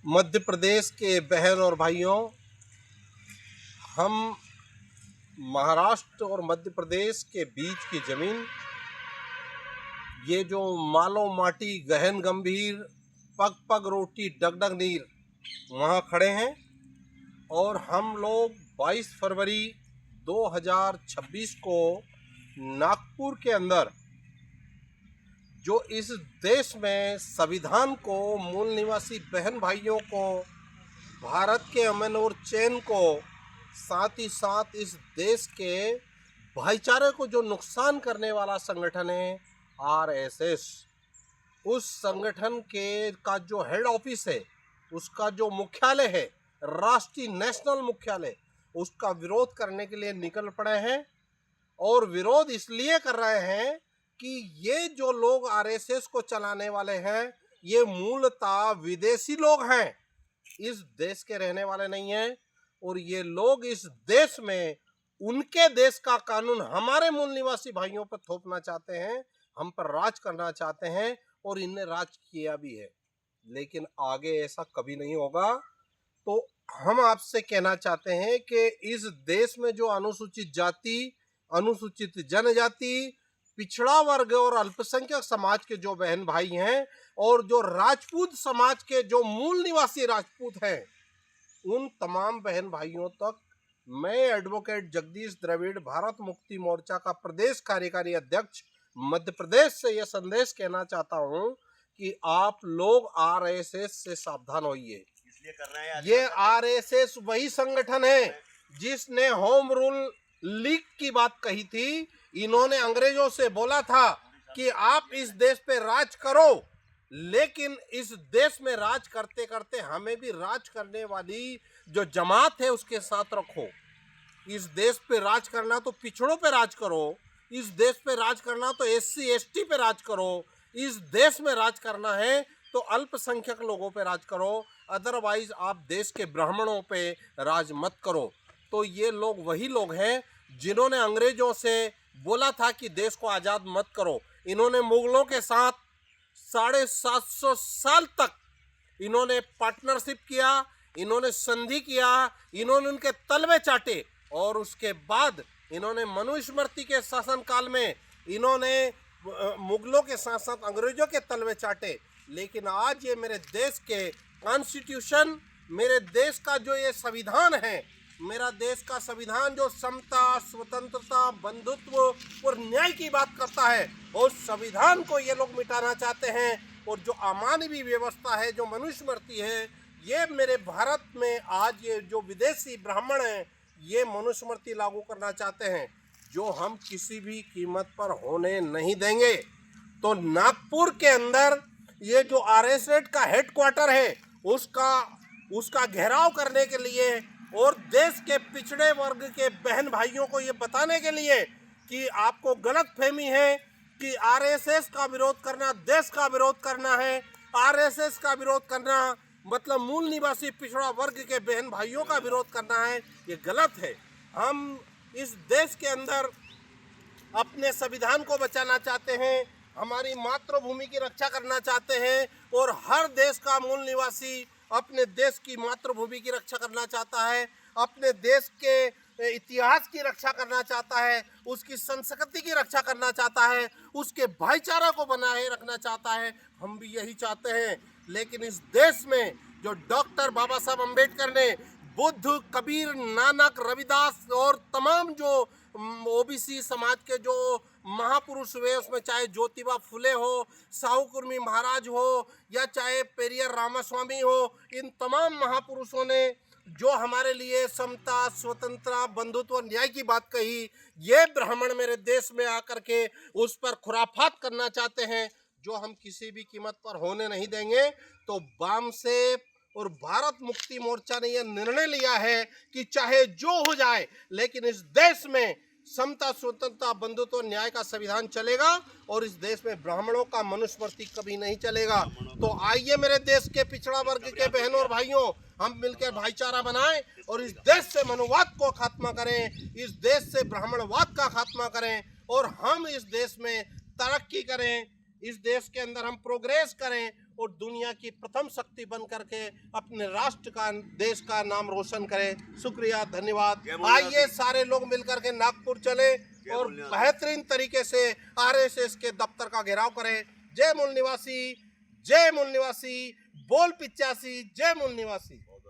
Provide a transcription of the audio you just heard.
मध्य प्रदेश के बहन और भाइयों, हम महाराष्ट्र और मध्य प्रदेश के बीच की जमीन, ये जो मालो माटी गहन गंभीर पग पग रोटी डगडग नीर, वहाँ खड़े हैं। और हम लोग 22 फरवरी 2026 को नागपुर के अंदर जो इस देश में संविधान को, मूल निवासी बहन भाइयों को, भारत के अमन और चैन को, साथ ही साथ इस देश के भाईचारे को जो नुकसान करने वाला संगठन है आरएसएस, उस संगठन के का जो हेड ऑफिस है, उसका जो मुख्यालय है, राष्ट्रीय नेशनल मुख्यालय, उसका विरोध करने के लिए निकल पड़े हैं। और विरोध इसलिए कर रहे हैं कि ये जो लोग आरएसएस को चलाने वाले हैं, ये मूलतः विदेशी लोग हैं, इस देश के रहने वाले नहीं हैं। और ये लोग इस देश में उनके देश का कानून हमारे मूल निवासी भाइयों पर थोपना चाहते हैं, हम पर राज करना चाहते हैं, और इनने राज किया भी है। लेकिन आगे ऐसा कभी नहीं होगा। तो हम आपसे कहना चाहते हैं कि इस देश में जो अनुसूचित जाति, अनुसूचित जनजाति, पिछड़ा वर्ग और अल्पसंख्यक समाज के जो बहन भाई हैं, और जो राजपूत समाज के जो मूल निवासी राजपूत हैं, उन तमाम बहन भाइयों तक मैं एडवोकेट जगदीश द्रविड़, भारत मुक्ति मोर्चा का प्रदेश कार्यकारी अध्यक्ष मध्य प्रदेश से यह संदेश कहना चाहता हूं कि आप लोग आरएसएस से सावधान होइए। ये आरएसएस वही संगठन है जिसने होम रूल लीग की बात कही थी। इन्होंने अंग्रेजों से बोला था कि आप इस देश पे राज करो, लेकिन इस देश में राज करते करते हमें भी राज करने वाली जो जमात है उसके साथ रखो। इस देश पे राज करना तो पिछड़ों पे राज करो, इस देश पे राज करना तो एससी एसटी पे राज करो, इस देश में राज करना है तो अल्पसंख्यक लोगों पे राज करो, अदरवाइज आप देश के ब्राह्मणों पे राज मत करो। तो ये लोग वही लोग हैं जिन्होंने अंग्रेजों से बोला था कि देश को आज़ाद मत करो। इन्होंने मुगलों के साथ 750 साल तक इन्होंने पार्टनरशिप किया, इन्होंने संधि किया, इन्होंने उनके तलवे चाटे, और उसके बाद इन्होंने मनुस्मृति के शासनकाल में इन्होंने मुगलों के साथ साथ अंग्रेजों के तलवे चाटे। लेकिन आज ये मेरे देश के कॉन्स्टिट्यूशन, मेरे देश का जो ये संविधान है, मेरा देश का संविधान जो समता, स्वतंत्रता, बंधुत्व और न्याय की बात करता है, और संविधान को ये लोग मिटाना चाहते हैं। और जो अमानवीय व्यवस्था है, जो मनुस्मृति है, ये मेरे भारत में आज ये जो विदेशी ब्राह्मण हैं, ये मनुस्मृति लागू करना चाहते हैं, जो हम किसी भी कीमत पर होने नहीं देंगे। तो नागपुर के अंदर ये जो आरएसएस का हेडक्वार्टर है, उसका घेराव करने के लिए और देश के पिछड़े वर्ग के बहन भाइयों को ये बताने के लिए कि आपको गलतफहमी है कि आरएसएस का विरोध करना देश का विरोध करना है, आरएसएस का विरोध करना मतलब मूल निवासी पिछड़ा वर्ग के बहन भाइयों का विरोध करना है, ये गलत है। हम इस देश के अंदर अपने संविधान को बचाना चाहते हैं, हमारी मातृभूमि की रक्षा करना चाहते हैं, और हर देश का मूल निवासी अपने देश की मातृभूमि की रक्षा करना चाहता है, अपने देश के इतिहास की रक्षा करना चाहता है, उसकी संस्कृति की रक्षा करना चाहता है, उसके भाईचारा को बनाए रखना चाहता है। हम भी यही चाहते हैं। लेकिन इस देश में जो डॉक्टर बाबा साहब अम्बेडकर ने, बुद्ध, कबीर, नानक, रविदास और तमाम जो ओबीसी समाज के जो महापुरुष हुए, उसमें चाहे ज्योतिबा फुले हो, साहू कुर्मी महाराज हो, या चाहे पेरियर रामास्वामी हो, इन तमाम महापुरुषों ने जो हमारे लिए समता, स्वतंत्रता, बंधुत्व, न्याय की बात कही, ये ब्राह्मण मेरे देश में आकर के उस पर खुराफात करना चाहते हैं, जो हम किसी भी कीमत पर होने नहीं देंगे। तो वामसेप और भारत मुक्ति मोर्चा ने यह निर्णय लिया है कि चाहे जो हो जाए, लेकिन इस देश में समता, स्वतंत्रता, बंधुत्व, न्याय का संविधान चलेगा, और इस देश में ब्राह्मणों का मनुस्मृति कभी नहीं चलेगा। तो आइए मेरे देश के पिछड़ा वर्ग के बहनों और भाइयों, हम मिलकर भाईचारा बनाएं और इस देश से मनुवाद को खात्मा करें, इस देश से ब्राह्मणवाद का खात्मा करें, और हम इस देश में तरक्की करें, इस देश के अंदर हम प्रोग्रेस करें, और दुनिया की प्रथम शक्ति बन करके अपने राष्ट्र का, देश का नाम रोशन करे। शुक्रिया, धन्यवाद। आइए सारे लोग मिलकर के नागपुर चले और बेहतरीन तरीके से आरएसएस के दफ्तर का घेराव करें। जय मूल निवासी, जय मूल निवासी, बोल 85, जय मूल निवासी।